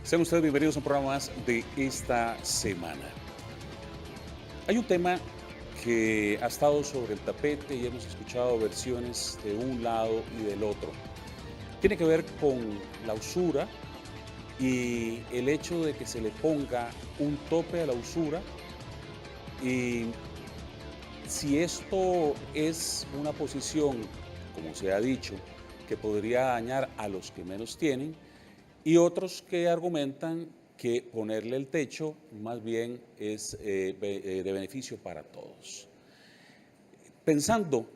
Sean ustedes bienvenidos a un programa más de esta semana. Hay un tema que ha estado sobre el tapete y hemos escuchado versiones de un lado y del otro. Tiene que ver con la usura y el hecho de que se le ponga un tope a la usura, y si esto es una posición, como se ha dicho, que podría dañar a los que menos tienen, y otros que argumentan que ponerle el techo más bien es de beneficio para todos. Pensando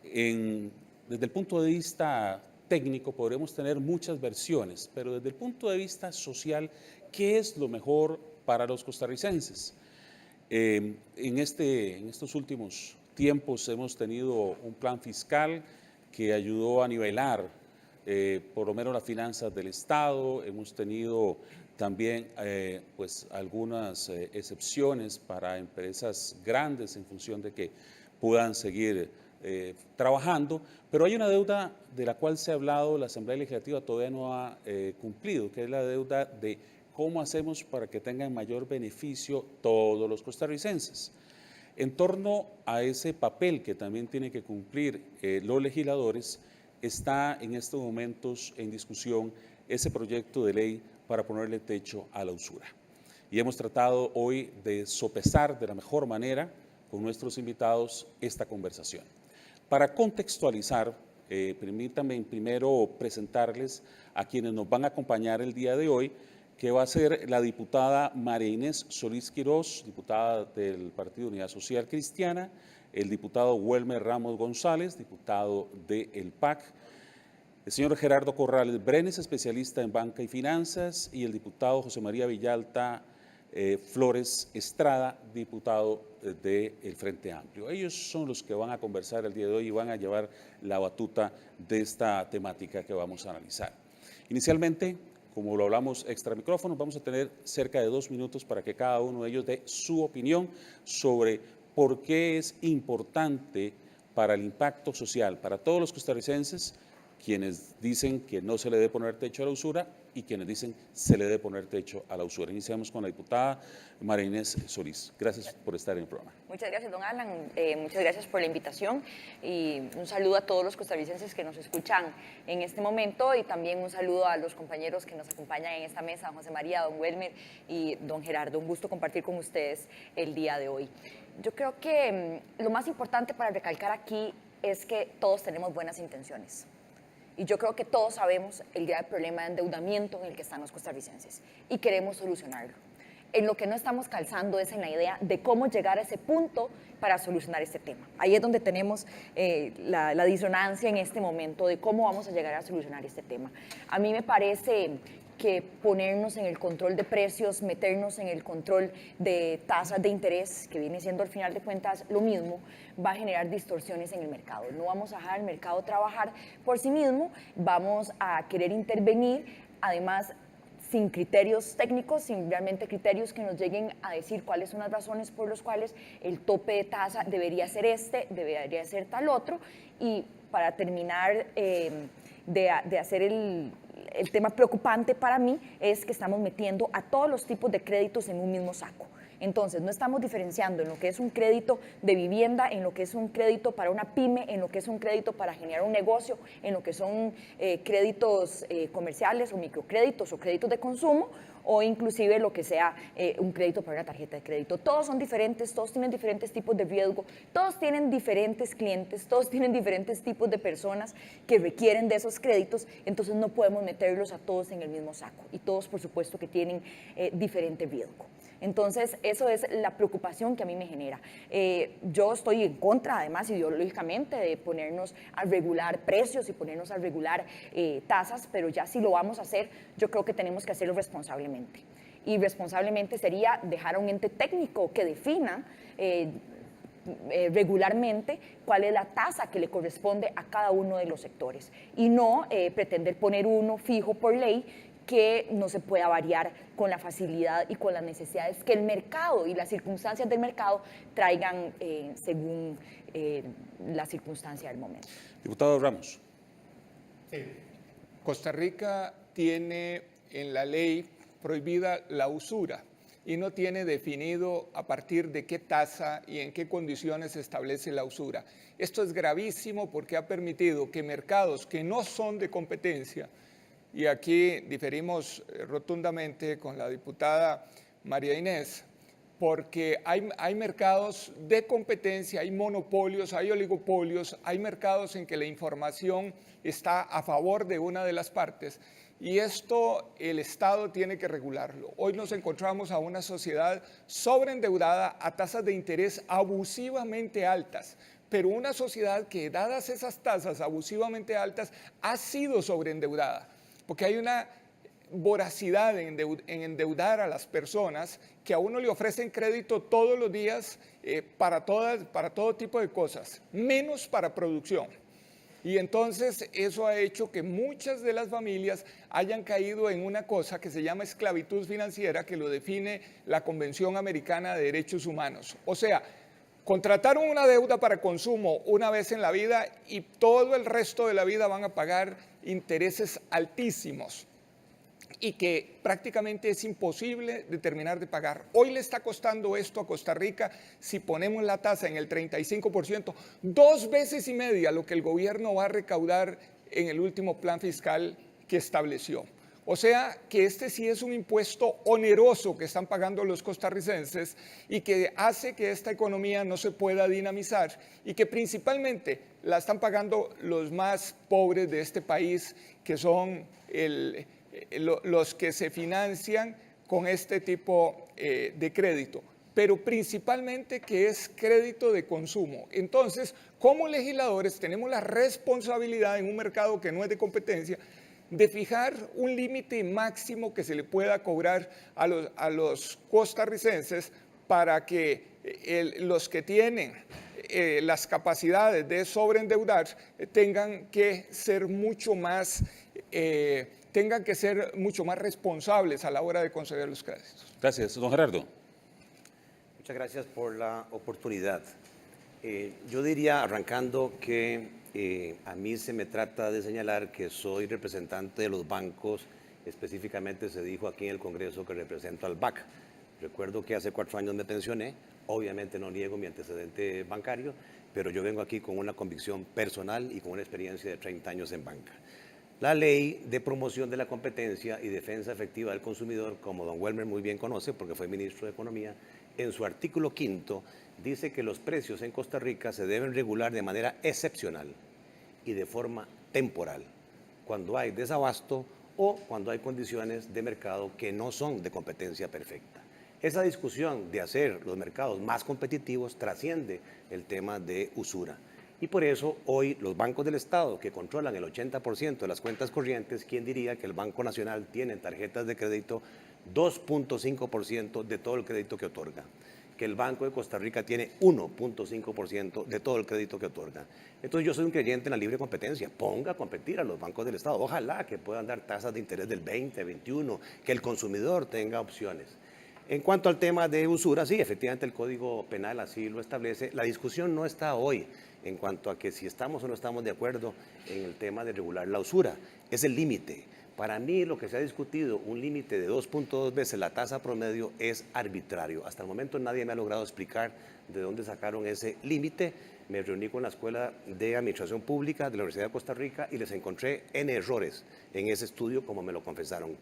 desde el punto de vista técnico, podremos tener muchas versiones, pero desde el punto de vista social, ¿qué es lo mejor para los costarricenses? En estos últimos tiempos hemos tenido un plan fiscal que ayudó a nivelar por lo menos las finanzas del Estado. Hemos tenido también pues algunas excepciones para empresas grandes en función de que puedan seguir trabajando, pero hay una deuda de la cual se ha hablado, la Asamblea Legislativa todavía no ha cumplido, que es la deuda de cómo hacemos para que tengan mayor beneficio todos los costarricenses. En torno a ese papel que también tienen que cumplir los legisladores, está en estos momentos en discusión ese proyecto de ley para ponerle techo a la usura. Y hemos tratado hoy de sopesar de la mejor manera con nuestros invitados esta conversación. Para contextualizar, permítanme primero presentarles a quienes nos van a acompañar el día de hoy, que va a ser la diputada María Inés Solís Quirós, diputada del Partido Unidad Social Cristiana, el diputado Welmer Ramos González, diputado del PAC, el señor Gerardo Corrales Brenes, especialista en banca y finanzas, y el diputado José María Villalta Flores Estrada, diputado del Frente Amplio. Ellos son los que van a conversar el día de hoy y van a llevar la batuta de esta temática que vamos a analizar. Inicialmente, como lo hablamos extra micrófonos, vamos a tener cerca de 2 minutos para que cada uno de ellos dé su opinión sobre por qué es importante para el impacto social, para todos los costarricenses, quienes dicen que no se le debe poner techo a la usura y quienes dicen se le debe poner techo a la usura. Iniciamos con la diputada María Inés Solís. Gracias por estar en el programa. Muchas gracias, don Alan. Muchas gracias por la invitación y un saludo a todos los costarricenses que nos escuchan en este momento, y también un saludo a los compañeros que nos acompañan en esta mesa, José María, don Welmer y don Gerardo. Un gusto compartir con ustedes el día de hoy. Yo creo que lo más importante para recalcar aquí es que todos tenemos buenas intenciones. Y yo creo que todos sabemos el grave problema de endeudamiento en el que están los costarricenses y queremos solucionarlo. En lo que no estamos calzando es en la idea de cómo llegar a ese punto para solucionar este tema. Ahí es donde tenemos la disonancia en este momento de cómo vamos a llegar a solucionar este tema. A mí me parece que ponernos en el control de precios, meternos en el control de tasas de interés, que viene siendo al final de cuentas lo mismo, va a generar distorsiones en el mercado. No vamos a dejar al mercado trabajar por sí mismo, vamos a querer intervenir, además sin criterios técnicos, sin realmente criterios que nos lleguen a decir cuáles son las razones por las cuales el tope de tasa debería ser debería ser tal otro. Y para terminar de hacer el tema preocupante para mí es que estamos metiendo a todos los tipos de créditos en un mismo saco. Entonces, no estamos diferenciando en lo que es un crédito de vivienda, en lo que es un crédito para una pyme, en lo que es un crédito para generar un negocio, en lo que son créditos comerciales o microcréditos o créditos de consumo, o inclusive lo que sea un crédito para una tarjeta de crédito. Todos son diferentes, todos tienen diferentes tipos de riesgo, todos tienen diferentes clientes, todos tienen diferentes tipos de personas que requieren de esos créditos, entonces no podemos meterlos a todos en el mismo saco, y todos por supuesto que tienen diferente riesgo. Entonces, eso es la preocupación que a mí me genera. Yo estoy en contra, además, ideológicamente, de ponernos a regular precios y ponernos a regular tasas, pero ya si lo vamos a hacer, yo creo que tenemos que hacerlo responsablemente. Y responsablemente sería dejar a un ente técnico que defina regularmente cuál es la tasa que le corresponde a cada uno de los sectores, y no pretender poner uno fijo por ley que no se pueda variar con la facilidad y con las necesidades que el mercado y las circunstancias del mercado traigan según la circunstancia del momento. Diputado Ramos. Sí. Costa Rica tiene en la ley prohibida la usura y no tiene definido a partir de qué tasa y en qué condiciones se establece la usura. Esto es gravísimo porque ha permitido que mercados que no son de competencia, y aquí diferimos rotundamente con la diputada María Inés, porque hay mercados de competencia, hay monopolios, hay oligopolios, hay mercados en que la información está a favor de una de las partes y esto el Estado tiene que regularlo. Hoy nos encontramos a una sociedad sobreendeudada a tasas de interés abusivamente altas, pero una sociedad que dadas esas tasas abusivamente altas ha sido sobreendeudada, porque hay una voracidad en endeudar a las personas que a uno le ofrecen crédito todos los días para todo tipo de cosas, menos para producción. Y entonces eso ha hecho que muchas de las familias hayan caído en una cosa que se llama esclavitud financiera, que lo define la Convención Americana de Derechos Humanos. O sea, contrataron una deuda para consumo una vez en la vida y todo el resto de la vida van a pagar intereses altísimos y que prácticamente es imposible de terminar de pagar. Hoy le está costando esto a Costa Rica, si ponemos la tasa en el 35%, 2 veces y media lo que el gobierno va a recaudar en el último plan fiscal que estableció. O sea que este sí es un impuesto oneroso que están pagando los costarricenses y que hace que esta economía no se pueda dinamizar y que principalmente la están pagando los más pobres de este país, que son los que se financian con este tipo de crédito, pero principalmente que es crédito de consumo. Entonces, como legisladores tenemos la responsabilidad en un mercado que no es de competencia de fijar un límite máximo que se le pueda cobrar a los costarricenses para que los que tienen las capacidades de sobreendeudar tengan que ser mucho más responsables a la hora de conceder los créditos. Gracias. Don Gerardo. Muchas gracias por la oportunidad. Yo diría, arrancando, que a mí se me trata de señalar que soy representante de los bancos, específicamente se dijo aquí en el Congreso que represento al BAC. Recuerdo que hace 4 años me pensioné, obviamente no niego mi antecedente bancario, pero yo vengo aquí con una convicción personal y con una experiencia de 30 años en banca. La ley de promoción de la competencia y defensa efectiva del consumidor, como don Welmer muy bien conoce porque fue ministro de Economía, en su artículo 5 dice que los precios en Costa Rica se deben regular de manera excepcional y de forma temporal, cuando hay desabasto o cuando hay condiciones de mercado que no son de competencia perfecta. Esa discusión de hacer los mercados más competitivos trasciende el tema de usura. Y por eso hoy los bancos del Estado, que controlan el 80% de las cuentas corrientes, ¿quién diría que el Banco Nacional tiene en tarjetas de crédito 2.5% de todo el crédito que otorga? Que el Banco de Costa Rica tiene 1.5% de todo el crédito que otorga. Entonces yo soy un creyente en la libre competencia. Ponga a competir a los bancos del Estado. Ojalá que puedan dar tasas de interés del 20, 21, que el consumidor tenga opciones. En cuanto al tema de usura, sí, efectivamente el Código Penal así lo establece. La discusión no está hoy en cuanto a que si estamos o no estamos de acuerdo en el tema de regular la usura. Es el límite. Para mí lo que se ha discutido, un límite de 2.2 veces la tasa promedio, es arbitrario. Hasta el momento nadie me ha logrado explicar de dónde sacaron ese límite. Me reuní con la Escuela de Administración Pública de la Universidad de Costa Rica y les encontré N errores en ese estudio, como me lo confesaron.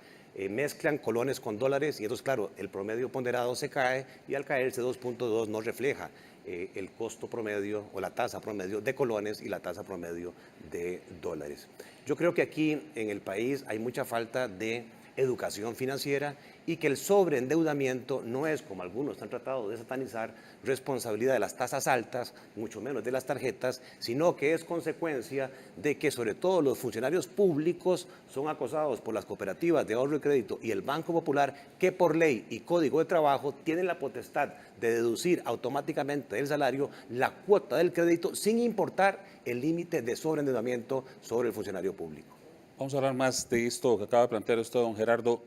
Mezclan colones con dólares y entonces, claro, el promedio ponderado se cae y al caerse 2.2 no refleja el costo promedio o la tasa promedio de colones y la tasa promedio de dólares. Yo creo que aquí en el país hay mucha falta de educación financiera y que el sobreendeudamiento no es, como algunos han tratado de satanizar, responsabilidad de las tasas altas, mucho menos de las tarjetas, sino que es consecuencia de que sobre todo los funcionarios públicos son acosados por las cooperativas de ahorro y crédito y el Banco Popular, que por ley y código de trabajo tienen la potestad de deducir automáticamente del salario la cuota del crédito sin importar el límite de sobreendeudamiento sobre el funcionario público. Vamos a hablar más de esto que acaba de plantear usted, don Gerardo.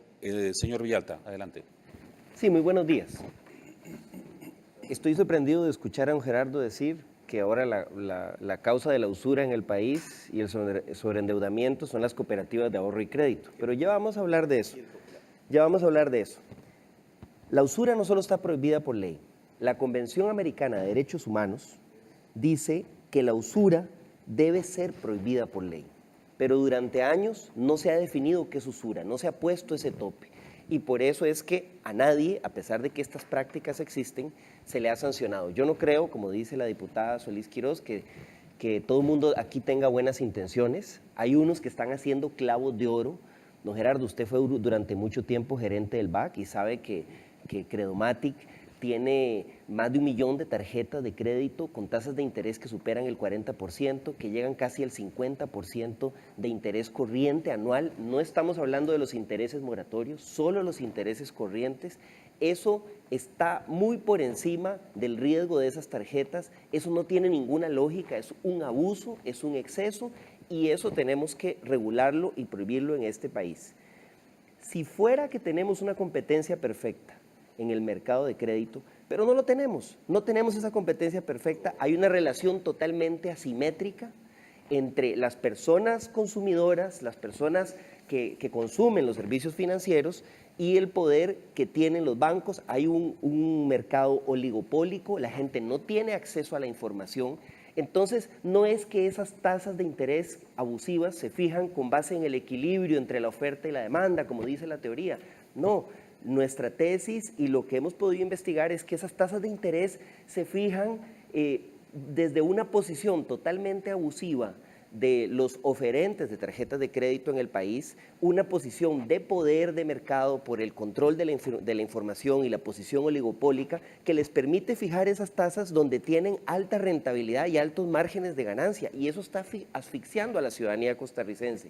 Señor Villalta, adelante. Sí, muy buenos días. Estoy sorprendido de escuchar a don Gerardo decir que ahora la causa de la usura en el país y el sobreendeudamiento son las cooperativas de ahorro y crédito. Pero ya vamos a hablar de eso. Ya vamos a hablar de eso. La usura no solo está prohibida por ley. La Convención Americana de Derechos Humanos dice que la usura debe ser prohibida por ley. Pero durante años no se ha definido qué es usura, no se ha puesto ese tope. Y por eso es que a nadie, a pesar de que estas prácticas existen, se le ha sancionado. Yo no creo, como dice la diputada Solís Quirós, que todo el mundo aquí tenga buenas intenciones. Hay unos que están haciendo clavos de oro. Don Gerardo, usted fue durante mucho tiempo gerente del BAC y sabe que Credomatic tiene más de 1 millón de tarjetas de crédito con tasas de interés que superan el 40%, que llegan casi al 50% de interés corriente anual. No estamos hablando de los intereses moratorios, solo los intereses corrientes. Eso está muy por encima del riesgo de esas tarjetas. Eso no tiene ninguna lógica, es un abuso, es un exceso, y eso tenemos que regularlo y prohibirlo en este país. Si fuera que tenemos una competencia perfecta en el mercado de crédito, pero no lo tenemos, no tenemos esa competencia perfecta, hay una relación totalmente asimétrica entre las personas consumidoras, las personas que consumen los servicios financieros y el poder que tienen los bancos. Hay un mercado oligopólico, la gente no tiene acceso a la información. Entonces, no es que esas tasas de interés abusivas se fijan con base en el equilibrio entre la oferta y la demanda, como dice la teoría. No, nuestra tesis y lo que hemos podido investigar es que esas tasas de interés se fijan desde una posición totalmente abusiva de los oferentes de tarjetas de crédito en el país, una posición de poder de mercado por el control de la información y la posición oligopólica que les permite fijar esas tasas donde tienen alta rentabilidad y altos márgenes de ganancia, y eso está asfixiando a la ciudadanía costarricense.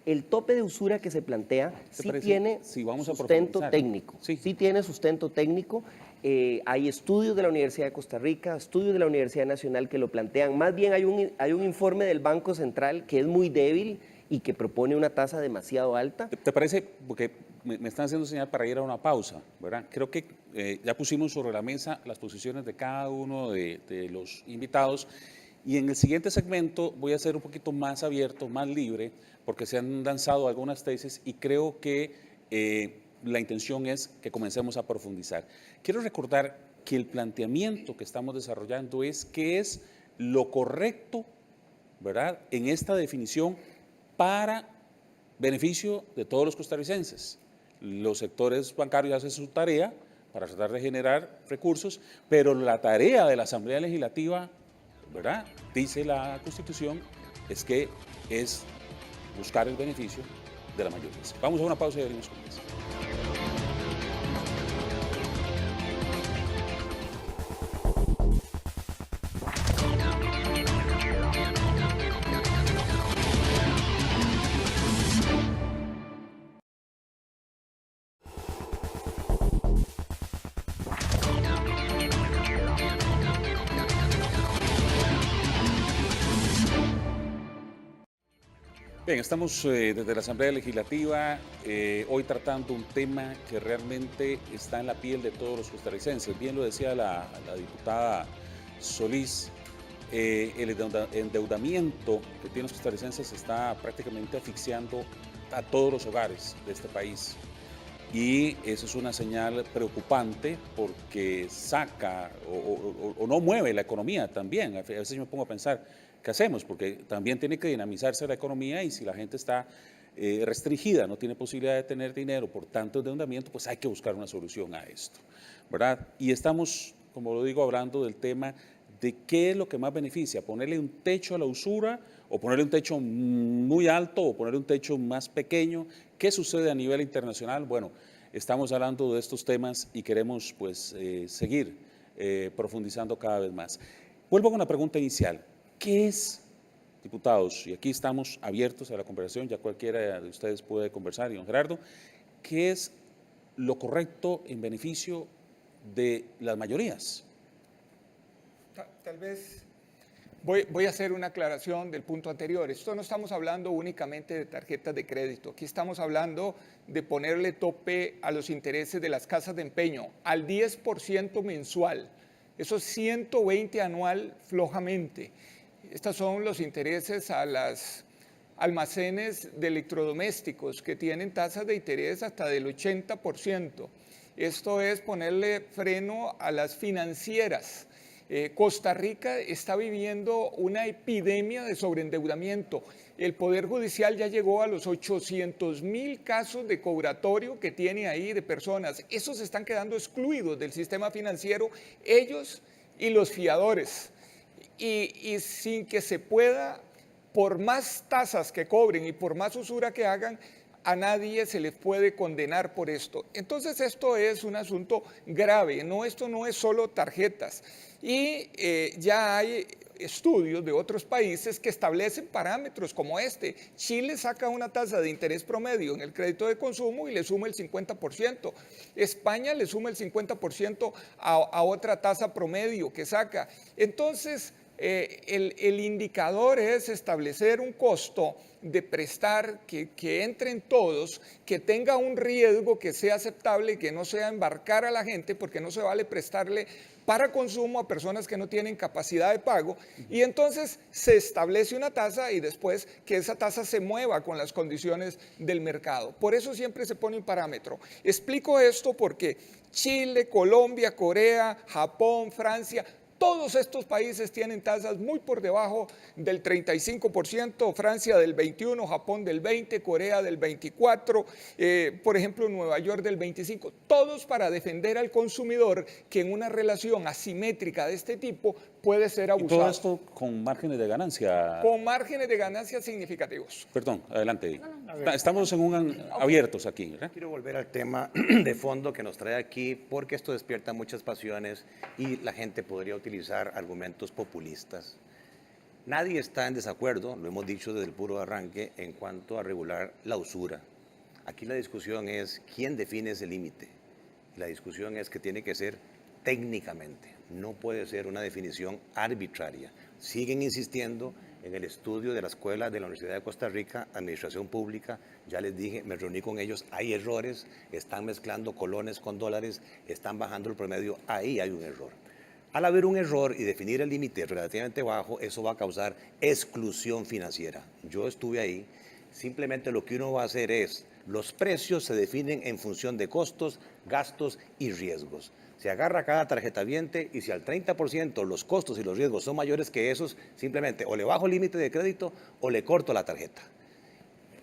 El tope de usura que se plantea sí tiene sustento técnico, sí tiene sustento técnico. Hay estudios de la Universidad de Costa Rica, estudios de la Universidad Nacional que lo plantean. Más bien hay un informe del Banco Central que es muy débil y que propone una tasa demasiado alta. ¿Te parece? Porque me están haciendo señal para ir a una pausa, ¿verdad? Creo que ya pusimos sobre la mesa las posiciones de cada uno de los invitados, y en el siguiente segmento voy a ser un poquito más abierto, más libre, porque se han lanzado algunas tesis y creo que la intención es que comencemos a profundizar. Quiero recordar que el planteamiento que estamos desarrollando es qué es lo correcto, ¿verdad?, en esta definición para beneficio de todos los costarricenses. Los sectores bancarios hacen su tarea para tratar de generar recursos, pero la tarea de la Asamblea Legislativa, ¿verdad?, dice la Constitución, es que es buscar el beneficio de la mayoría. Vamos a una pausa y venimos con eso. Bien, estamos desde la Asamblea Legislativa hoy tratando un tema que realmente está en la piel de todos los costarricenses. Bien lo decía la diputada Solís, el endeudamiento que tienen los costarricenses está prácticamente asfixiando a todos los hogares de este país. Y eso es una señal preocupante porque saca o no mueve la economía también. A veces yo me pongo a pensar, ¿qué hacemos? Porque también tiene que dinamizarse la economía, y si la gente está restringida, no tiene posibilidad de tener dinero por tanto endeudamiento, pues hay que buscar una solución a esto, ¿verdad? Y estamos, como lo digo, hablando del tema de qué es lo que más beneficia, ponerle un techo a la usura o ponerle un techo muy alto o ponerle un techo más pequeño. ¿Qué sucede a nivel internacional? Bueno, estamos hablando de estos temas y queremos pues seguir profundizando cada vez más. Vuelvo con la pregunta inicial. ¿Qué es, diputados? Y aquí estamos abiertos a la conversación, ya cualquiera de ustedes puede conversar, y don Gerardo, ¿qué es lo correcto en beneficio de las mayorías? Tal vez voy a hacer una aclaración del punto anterior. Esto no estamos hablando únicamente de tarjetas de crédito. Aquí estamos hablando de ponerle tope a los intereses de las casas de empeño al 10% mensual. Eso es 120 anual flojamente. Estos son los intereses a almacenes de electrodomésticos que tienen tasas de interés hasta del 80%. Esto es ponerle freno a las financieras. Costa Rica está viviendo una epidemia de sobreendeudamiento. El Poder Judicial ya llegó a los 800.000 casos de cobratorio que tiene ahí de personas. Esos están quedando excluidos del sistema financiero, ellos y los fiadores. Y sin que se pueda, por más tasas que cobren y por más usura que hagan, a nadie se les puede condenar por esto. Entonces esto es un asunto grave, esto no es solo tarjetas. Y ya hay estudios de otros países que establecen parámetros como este. Chile saca una tasa de interés promedio en el crédito de consumo y le suma el 50%. España le suma el 50% a otra tasa promedio que saca. Entonces, el indicador es establecer un costo de prestar que entren todos, que tenga un riesgo que sea aceptable y que no sea embarcar a la gente, porque no se vale prestarle para consumo a personas que no tienen capacidad de pago, y entonces se establece una tasa y después que esa tasa se mueva con las condiciones del mercado. Por eso siempre se pone un parámetro. Explico esto porque Chile, Colombia, Corea, Japón, Francia, todos estos países tienen tasas muy por debajo del 35%, Francia del 21%, Japón del 20%, Corea del 24%, por ejemplo Nueva York del 25%, todos para defender al consumidor que en una relación asimétrica de este tipo puede ser abusado. Y todo esto con márgenes de ganancia. Con márgenes de ganancia significativos. Perdón, adelante. Estamos abiertos aquí, ¿verdad? Quiero volver al tema de fondo que nos trae aquí, porque esto despierta muchas pasiones y la gente podría utilizar argumentos populistas. Nadie está en desacuerdo, lo hemos dicho desde el puro arranque, en cuanto a regular la usura. Aquí la discusión es quién define ese límite. La discusión es que tiene que ser técnicamente, no puede ser una definición arbitraria. Siguen insistiendo en el estudio de la escuela de la Universidad de Costa Rica, Administración Pública, ya les dije, me reuní con ellos, hay errores, están mezclando colones con dólares, están bajando el promedio, ahí hay un error. Al haber un error y definir el límite relativamente bajo, eso va a causar exclusión financiera. Yo estuve ahí, simplemente lo que uno va a hacer es, los precios se definen en función de costos, gastos y riesgos. Se agarra cada tarjetaviente y si al 30% los costos y los riesgos son mayores que esos, simplemente o le bajo el límite de crédito o le corto la tarjeta.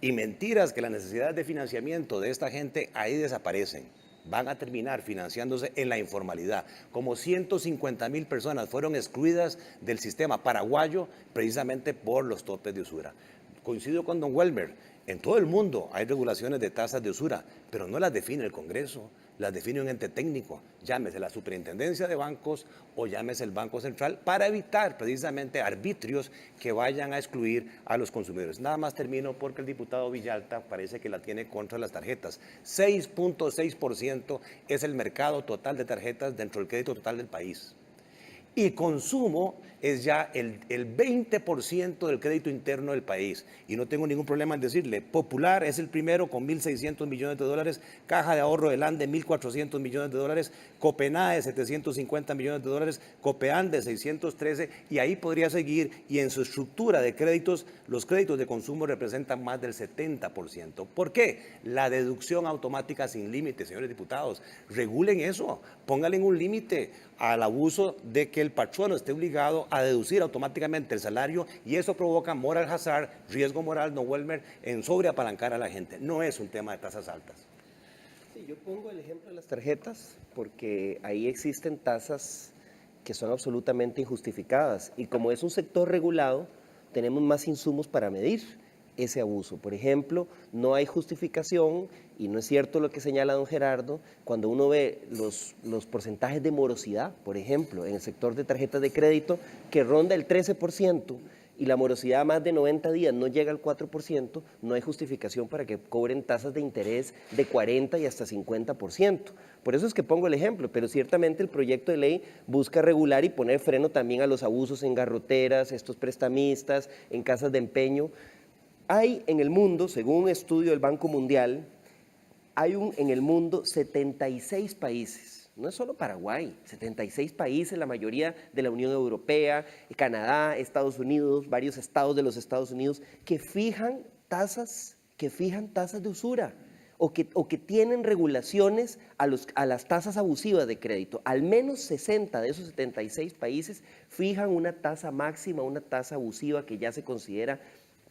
Y mentiras que las necesidades de financiamiento de esta gente ahí desaparecen. Van a terminar financiándose en la informalidad. Como 150.000 personas fueron excluidas del sistema paraguayo precisamente por los topes de usura. Coincido con don Welmer, en todo el mundo hay regulaciones de tasas de usura, pero no las define el Congreso, las define un ente técnico, llámese la Superintendencia de Bancos o llámese el Banco Central, para evitar precisamente arbitrios que vayan a excluir a los consumidores. Nada más termino porque el diputado Villalta parece que la tiene contra las tarjetas. 6.6% es el mercado total de tarjetas dentro del crédito total del país. Y consumo es ya el 20% del crédito interno del país. Y no tengo ningún problema en decirle, Popular es el primero con 1.600 millones de dólares, Caja de Ahorro del Ande 1.400 millones de dólares, Copenae 750 millones de dólares, Copeande 613, y ahí podría seguir. Y en su estructura de créditos, los créditos de consumo representan más del 70%. ¿Por qué? La deducción automática sin límite, señores diputados. Regulen eso, pónganle un límite al abuso de que el patrono esté obligado a deducir automáticamente el salario, y eso provoca moral hazard, riesgo moral, no Welmer, en sobreapalancar a la gente. No es un tema de tasas altas. Sí, yo pongo el ejemplo de las tarjetas porque ahí existen tasas que son absolutamente injustificadas, y como es un sector regulado, tenemos más insumos para medir ese abuso. Por ejemplo, no hay justificación, y no es cierto lo que señala don Gerardo, cuando uno ve los porcentajes de morosidad, por ejemplo, en el sector de tarjetas de crédito, que ronda el 13%, y la morosidad a más de 90 días no llega al 4%, no hay justificación para que cobren tasas de interés de 40 y hasta 50%. Por eso es que pongo el ejemplo, pero ciertamente el proyecto de ley busca regular y poner freno también a los abusos en garroteras, estos prestamistas, en casas de empeño. Hay en el mundo, según un estudio del Banco Mundial, en el mundo 76 países no es solo Paraguay, 76 países, la mayoría de la Unión Europea, Canadá, Estados Unidos, varios estados de los Estados Unidos, que fijan tasas de usura o que tienen regulaciones a las tasas abusivas de crédito. Al menos 60 de esos 76 países fijan una tasa máxima, una tasa abusiva que ya se considera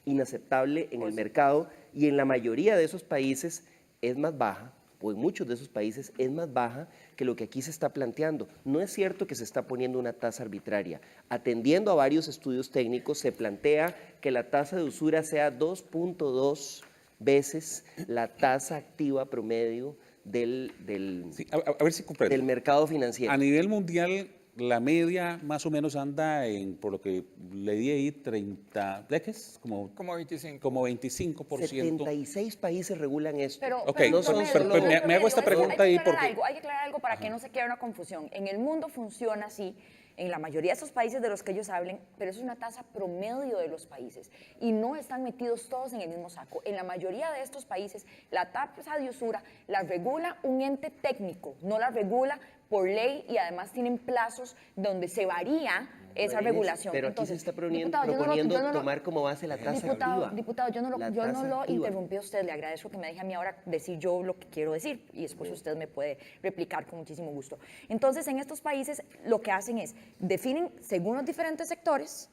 inaceptable en el mercado, y en la mayoría de esos países es más baja, o en muchos de esos países es más baja que lo que aquí se está planteando. No es cierto que se está poniendo una tasa arbitraria. Atendiendo a varios estudios técnicos, se plantea que la tasa de usura sea 2.2 veces la tasa activa promedio del Sí, a ver si comprendo. mercado financiero. A nivel mundial, la media más o menos anda en, por lo que leí ahí, 30, ¿de qué es? Como 25. 25%. 76 países regulan esto. Pero, Ok, pero no son promedio, solo- promedio, me hago esta hay que pregunta ahí aclarar porque- algo, hay que aclarar algo para que no se quede una confusión. En el mundo funciona así, en la mayoría de esos países de los que ellos hablen, pero eso es una tasa promedio de los países y no están metidos todos en el mismo saco. En la mayoría de estos países, la tasa de usura la regula un ente técnico, no la regula por ley, y además tienen plazos donde se varía esa regulación. Pero aquí Entonces, se está proponiendo diputado, yo no lo- tomar como base la tasa activa. Diputado, yo no La lo tasa activa. interrumpí a usted, le agradezco que me deje a mí ahora decir yo lo que quiero decir y después usted me puede replicar con muchísimo gusto. Entonces, en estos países lo que hacen es, definen según los diferentes sectores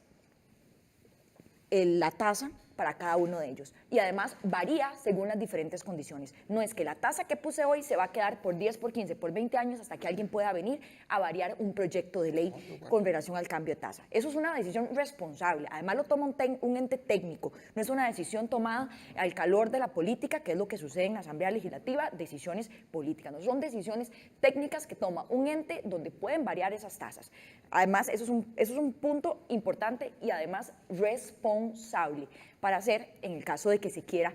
la tasa para cada uno de ellos, y además varía según las diferentes condiciones. No es que la tasa que puse hoy se va a quedar por 10, por 15, por 20 años hasta que alguien pueda venir a variar un proyecto de ley con relación al cambio de tasa. Eso es una decisión responsable, además lo toma un ente técnico, no es una decisión tomada al calor de la política, que es lo que sucede en la Asamblea Legislativa, decisiones políticas, no son decisiones técnicas que toma un ente donde pueden variar esas tasas. Además, eso es un punto importante y además responsable para hacer en el caso de que se quiera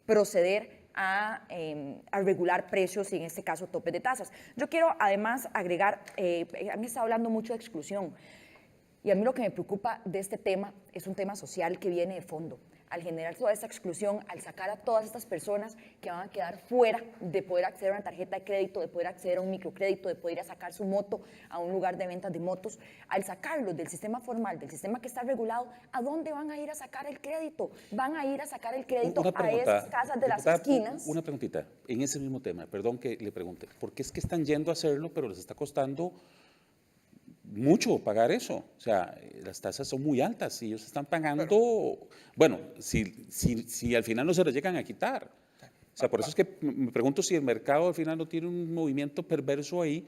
proceder a regular precios y en este caso topes de tasas. Yo quiero además agregar, han estado hablando mucho de exclusión y a mí lo que me preocupa de este tema es un tema social que viene de fondo. Al generar toda esta exclusión, al sacar a todas estas personas que van a quedar fuera de poder acceder a una tarjeta de crédito, de poder acceder a un microcrédito, de poder ir a sacar su moto a un lugar de ventas de motos, al sacarlos del sistema formal, del sistema que está regulado, ¿a dónde van a ir a sacar el crédito? Van a ir a sacar el crédito a esas casas de las diputada, esquinas. Una preguntita, en ese mismo tema, perdón que le pregunte, porque es que están yendo a hacerlo, pero les está costando mucho pagar eso. O sea, las tasas son muy altas y ellos están pagando, bueno, si al final no se las llegan a quitar. O sea, por eso es que me pregunto si el mercado al final no tiene un movimiento perverso ahí,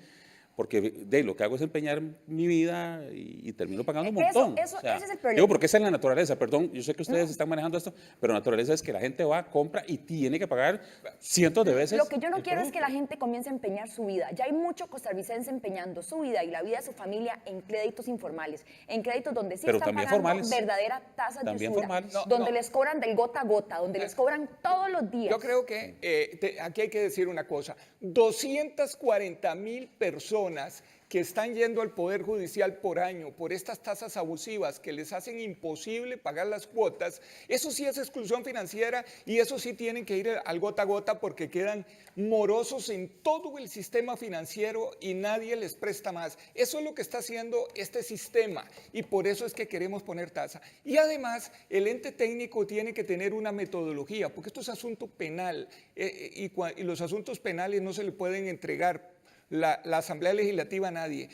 porque de lo que hago es empeñar mi vida y termino pagando un montón. Ese es el problema. Digo, porque esa es la naturaleza, perdón, yo sé que ustedes están manejando esto, pero la naturaleza es que la gente va, compra y tiene que pagar cientos de veces. Lo que yo no el quiero es que la producto. gente comience a empeñar su vida. Ya hay mucho costarricense empeñando su vida y la vida de su familia en créditos informales, en créditos donde sí Pero están también pagando formales. verdadera tasas de También usura, formales. donde les cobran del gota a gota, donde les cobran todos los días. Yo creo que aquí hay que decir una cosa. 240,000 personas que están yendo al Poder Judicial por año por estas tasas abusivas que les hacen imposible pagar las cuotas, eso sí es exclusión financiera y eso sí tienen que ir al gota a gota porque quedan morosos en todo el sistema financiero y nadie les presta más. Eso es lo que está haciendo este sistema y por eso es que queremos poner tasa. Y además, el ente técnico tiene que tener una metodología, porque esto es asunto penal y los asuntos penales no se le pueden entregar la Asamblea Legislativa a nadie.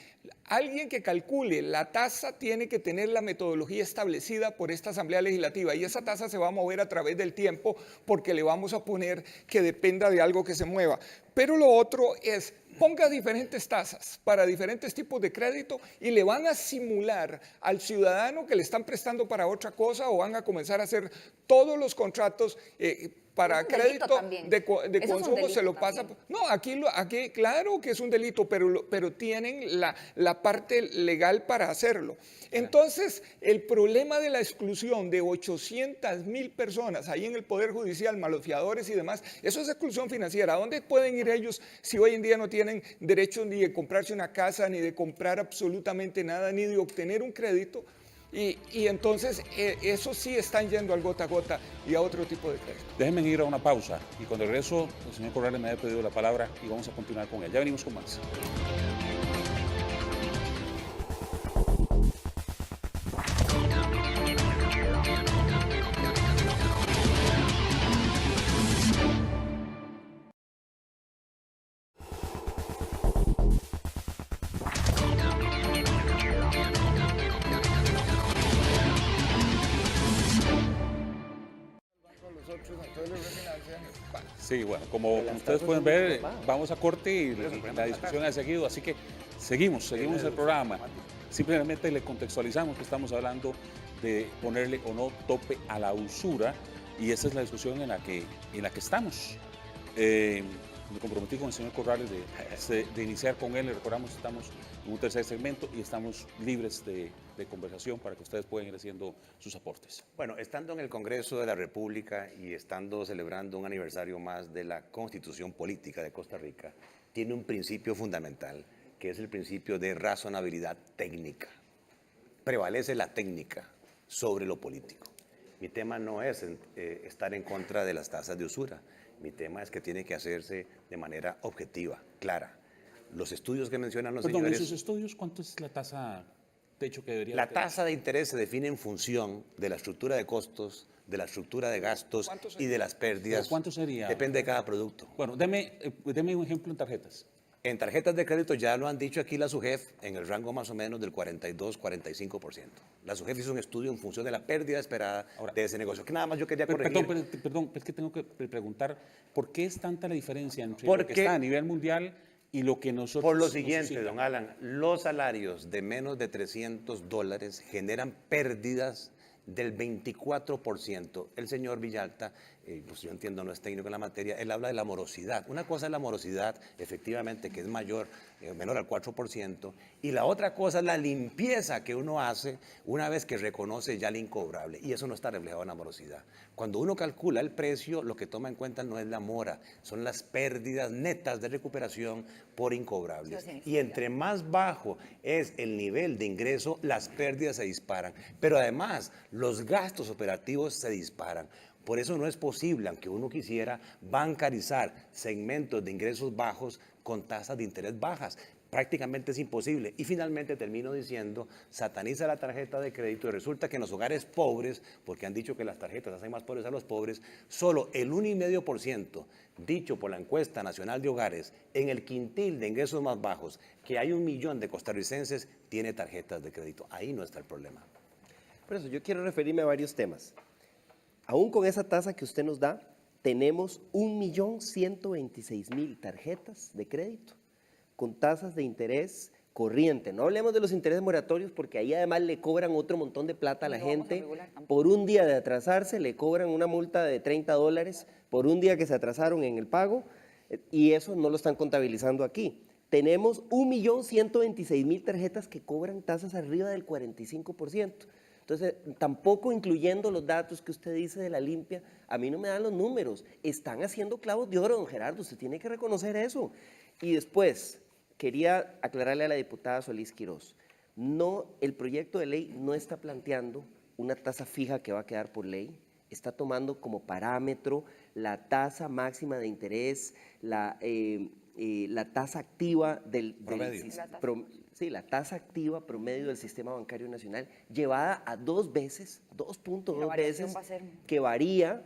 Alguien que calcule la tasa tiene que tener la metodología establecida por esta Asamblea Legislativa y esa tasa se va a mover a través del tiempo porque le vamos a poner que dependa de algo que se mueva. Pero lo otro es, ponga diferentes tasas para diferentes tipos de crédito y le van a simular al ciudadano que le están prestando para otra cosa o van a comenzar a hacer todos los contratos para Es un delito crédito también. de Eso es un consumo, delito se lo pasa. también. No, aquí claro que es un delito, pero tienen la parte legal para hacerlo. Entonces, el problema de la exclusión de 800,000 personas ahí en el Poder Judicial, más los fiadores y demás, eso es exclusión financiera. ¿A dónde pueden ir ellos si hoy en día no tienen derecho ni de comprarse una casa, ni de comprar absolutamente nada, ni de obtener un crédito? Y entonces eso sí están yendo al gota a gota y a otro tipo de crédito. Déjenme ir a una pausa y cuando regreso, el señor Corrales me había pedido la palabra y vamos a continuar con él. Ya venimos con más. Sí, bueno, como ustedes pueden ver, vamos a corte y la discusión ha seguido, así que seguimos el programa. Simplemente le contextualizamos que estamos hablando de ponerle o no tope a la usura y esa es la discusión en la que estamos. Me comprometí con el señor Corrales de iniciar con él. Le recordamos que estamos en un tercer segmento y estamos libres de conversación para que ustedes puedan ir haciendo sus aportes. Bueno, estando en el Congreso de la República y estando celebrando un aniversario más de la Constitución Política de Costa Rica, tiene un principio fundamental, que es el principio de razonabilidad técnica. Prevalece la técnica sobre lo político. Mi tema no es estar en contra de las tasas de usura. Mi tema es que tiene que hacerse de manera objetiva, clara. Los estudios que mencionan los señores... Perdón, ¿en sus estudios cuánto es la tasa techo que debería La tasa de interés se define en función de la estructura de costos, de la estructura de gastos y de las pérdidas. ¿Cuánto sería? Depende de cada producto. Bueno, deme un ejemplo en tarjetas. En tarjetas de crédito ya lo han dicho aquí la SUGEF, en el rango más o menos del 42-45%. La SUGEF hizo un estudio en función de la pérdida esperada de ese negocio. Que nada más yo quería corregir. Perdón, es que tengo que preguntar, ¿por qué es tanta la diferencia entre lo que está a nivel mundial y lo que nosotros... Por lo siguiente, don Alan, los salarios de menos de $300 generan pérdidas del 24%. El señor Villalta, pues yo entiendo, no es técnico en la materia, él habla de la morosidad. Una cosa es la morosidad, efectivamente, que es menor al 4%, y la otra cosa es la limpieza que uno hace una vez que reconoce ya el incobrable, y eso no está reflejado en la morosidad. Cuando uno calcula el precio, lo que toma en cuenta no es la mora, son las pérdidas netas de recuperación por incobrables. Y entre más bajo es el nivel de ingreso, las pérdidas se disparan. Pero además, los gastos operativos se disparan. Por eso no es posible, aunque uno quisiera, bancarizar segmentos de ingresos bajos con tasas de interés bajas. Prácticamente es imposible. Y finalmente termino diciendo, sataniza la tarjeta de crédito y resulta que en los hogares pobres, porque han dicho que las tarjetas hacen más pobres a los pobres, solo el 1,5%, dicho por la encuesta nacional de hogares, en el quintil de ingresos más bajos, que hay 1 millón de costarricenses, tiene tarjetas de crédito. Ahí no está el problema. Por eso yo quiero referirme a varios temas. Aún con esa tasa que usted nos da, tenemos 1.126.000 tarjetas de crédito con tasas de interés corriente. No hablemos de los intereses moratorios porque ahí además le cobran otro montón de plata a la gente. Por un día de atrasarse le cobran una multa de $30 por un día que se atrasaron en el pago y eso no lo están contabilizando aquí. Tenemos 1.126.000 tarjetas que cobran tasas arriba del 45%. Entonces, tampoco incluyendo los datos que usted dice de la limpia, a mí no me dan los números. Están haciendo clavos de oro, don Gerardo, usted tiene que reconocer eso. Y después, quería aclararle a la diputada Solís Quirós, no, el proyecto de ley no está planteando una tasa fija que va a quedar por ley, está tomando como parámetro la tasa máxima de interés, la tasa activa la tasa activa promedio del sistema bancario nacional, llevada a 2 veces, 2.2 veces, que varía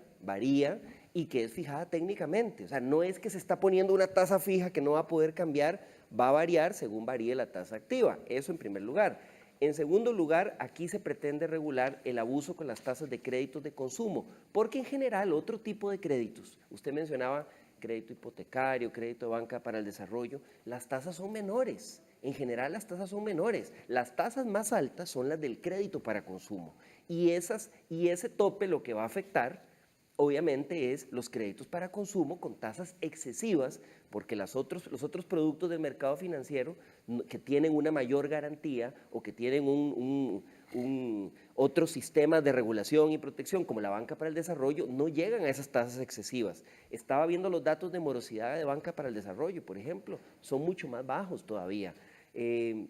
y que es fijada técnicamente. O sea, no es que se está poniendo una tasa fija que no va a poder cambiar, va a variar según varíe la tasa activa. Eso en primer lugar. En segundo lugar, aquí se pretende regular el abuso con las tasas de créditos de consumo, porque en general otro tipo de créditos, usted mencionaba crédito hipotecario, crédito de banca para el desarrollo, las tasas son menores. En general las tasas son menores. Las tasas más altas son las del crédito para consumo. Y ese tope lo que va a afectar, obviamente, es los créditos para consumo con tasas excesivas, porque los otros productos del mercado financiero que tienen una mayor garantía o que tienen otro sistema de regulación y protección, como la banca para el desarrollo, no llegan a esas tasas excesivas. Estaba viendo los datos de morosidad de banca para el desarrollo, por ejemplo, son mucho más bajos todavía. Y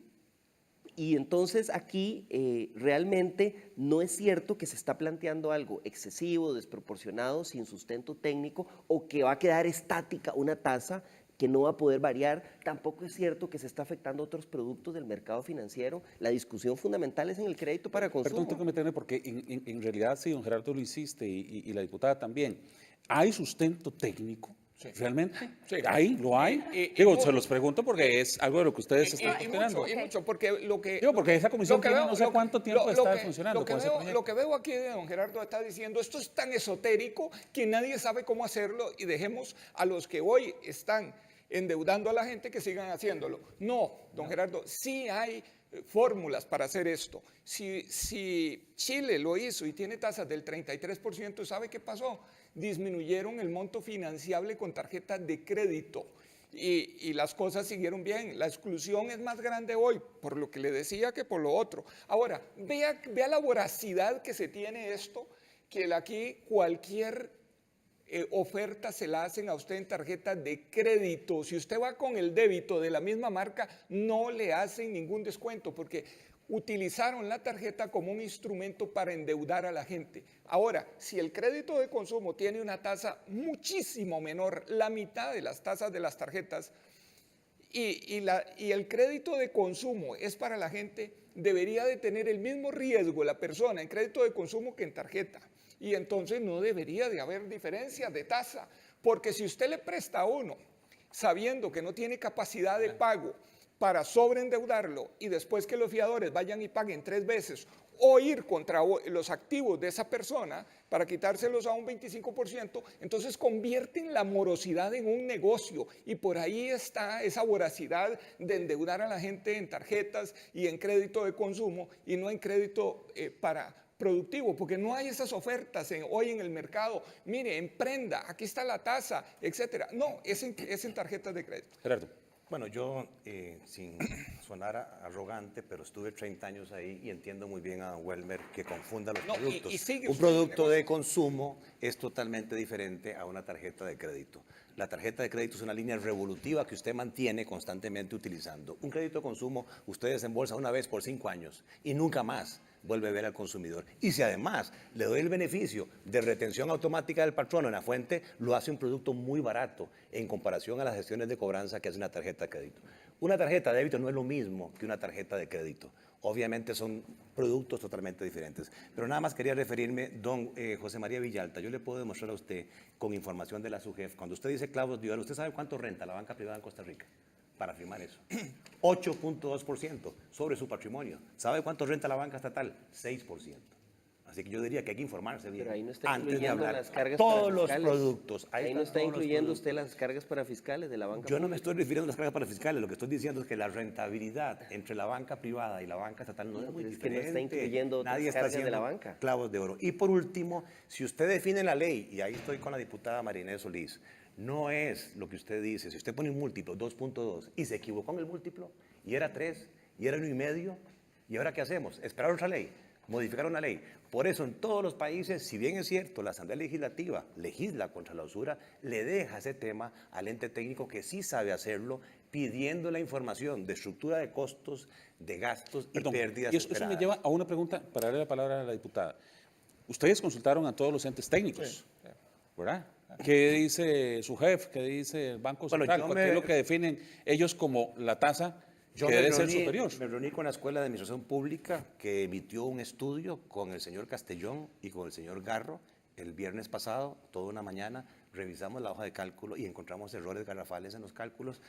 Y entonces aquí realmente no es cierto que se está planteando algo excesivo, desproporcionado, sin sustento técnico o que va a quedar estática una tasa que no va a poder variar. Tampoco es cierto que se está afectando otros productos del mercado financiero. La discusión fundamental es en el crédito para consumo. Perdón, tengo que meterme porque en realidad sí, don Gerardo lo hiciste y la diputada también. ¿Hay sustento técnico? Sí. ¿Realmente? Sí. ¿Hay? ¿Lo hay? Digo, se los pregunto porque es algo de lo que ustedes están cuestionando. Y mucho, porque lo que... Digo, porque esa comisión tiene no sé cuánto tiempo de estar funcionando con ese proyecto. Lo que veo aquí de don Gerardo está diciendo, esto es tan esotérico que nadie sabe cómo hacerlo y dejemos a los que hoy están endeudando a la gente que sigan haciéndolo. No, don Gerardo, sí hay fórmulas para hacer esto. Si Chile lo hizo y tiene tasas del 33%, ¿sabe qué pasó? Disminuyeron el monto financiable con tarjetas de crédito y las cosas siguieron bien. La exclusión es más grande hoy, por lo que le decía, que por lo otro. Ahora, vea la voracidad que se tiene esto, que aquí cualquier oferta se la hacen a usted en tarjeta de crédito. Si usted va con el débito de la misma marca, no le hacen ningún descuento porque utilizaron la tarjeta como un instrumento para endeudar a la gente. Ahora, si el crédito de consumo tiene una tasa muchísimo menor, la mitad de las tasas de las tarjetas, y el crédito de consumo es para la gente, debería de tener el mismo riesgo la persona en crédito de consumo que en tarjeta. Y entonces no debería de haber diferencia de tasa, porque si usted le presta a uno sabiendo que no tiene capacidad de pago para sobreendeudarlo y después que los fiadores vayan y paguen 3 veces o ir contra los activos de esa persona para quitárselos a un 25%, entonces convierten la morosidad en un negocio y por ahí está esa voracidad de endeudar a la gente en tarjetas y en crédito de consumo y no en crédito para productivo, porque no hay esas ofertas hoy en el mercado. Mire, emprenda, aquí está la tasa, etcétera. No, es en tarjetas de crédito. Gerardo. Bueno, yo, sin sonar arrogante, pero estuve 30 años ahí y entiendo muy bien a don Welmer que confunda los productos. Un producto de consumo es totalmente diferente a una tarjeta de crédito. La tarjeta de crédito es una línea revolutiva que usted mantiene constantemente utilizando. Un crédito de consumo usted desembolsa una vez por 5 años y nunca más vuelve a ver al consumidor. Y si además le doy el beneficio de retención automática del patrono en la fuente, lo hace un producto muy barato en comparación a las gestiones de cobranza que hace una tarjeta de crédito. Una tarjeta de débito no es lo mismo que una tarjeta de crédito. Obviamente son productos totalmente diferentes. Pero nada más quería referirme, don José María Villalta, yo le puedo demostrar a usted con información de la SUGEF, cuando usted dice clavos de igual, ¿usted sabe cuánto renta la banca privada en Costa Rica? Para firmar eso. 8.2% sobre su patrimonio. ¿Sabe cuánto renta la banca estatal? 6%. Así que yo diría que hay que informarse bien. Pero ahí no está antes de incluyendo hablar. las cargas todos los parafiscales. productos. Ahí no está incluyendo usted las cargas parafiscales de la banca Yo no pública. me estoy refiriendo a las cargas parafiscales, lo que estoy diciendo es que la rentabilidad entre la banca privada y la banca estatal no es muy Es que diferente. no está incluyendo otras Nadie está cargas de haciendo la banca. clavos de oro. Y por último, si usted define la ley, y ahí estoy con la diputada Marinés Solís, no es lo que usted dice. Si usted pone un múltiplo, 2.2, y se equivocó en el múltiplo, y era 3, y era 1,5, ¿y ahora qué hacemos? ¿Esperar otra ley? ¿Modificar una ley? Por eso en todos los países, si bien es cierto, la Asamblea Legislativa legisla contra la usura, le deja ese tema al ente técnico que sí sabe hacerlo, pidiendo la información de estructura de costos, de gastos y pérdidas Y eso me esperadas. lleva a una pregunta para darle la palabra a la diputada. Ustedes consultaron a todos los entes técnicos, ¿verdad? ¿Qué dice su jefe? ¿Qué dice el Banco Bueno, Central? ¿Qué es lo que definen ellos como la tasa que debe ser superior? Me reuní con la Escuela de Administración Pública que emitió un estudio con el señor Castellón y con el señor Garro el viernes pasado, toda una mañana. Revisamos la hoja de cálculo y encontramos errores garrafales en los cálculos,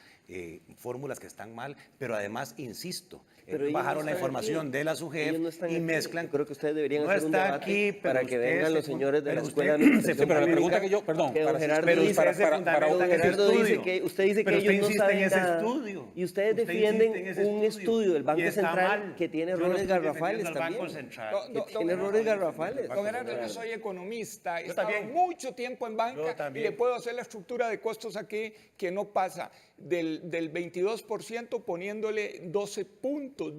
fórmulas que están mal, pero además, insisto, Pero ellos bajaron no la están información aquí. de la SUGEF Ellos no están y aquí. mezclan. Creo que ustedes deberían no hacer un está debate aquí, para que usted vengan los se- señores de la pero Escuela de usted- Administración Sí, pero la pregunta Pública, que yo, perdón, que don Gerardo pero dice, usted se fundamenta don en ese Gerardo dice estudio. que usted dice Pero que usted ellos no insiste en saben ese nada. estudio. Y ustedes Usted defienden insiste en ese un estudio del Banco y está Central mal. que tiene Yo no errores estoy garrafales defendiendo al Banco también. Central. Tiene errores garrafales. Don Gerardo, yo soy economista, he Yo estado también. mucho tiempo en banca y le puedo hacer la estructura de costos aquí que no pasa del 22% poniéndole 12 puntos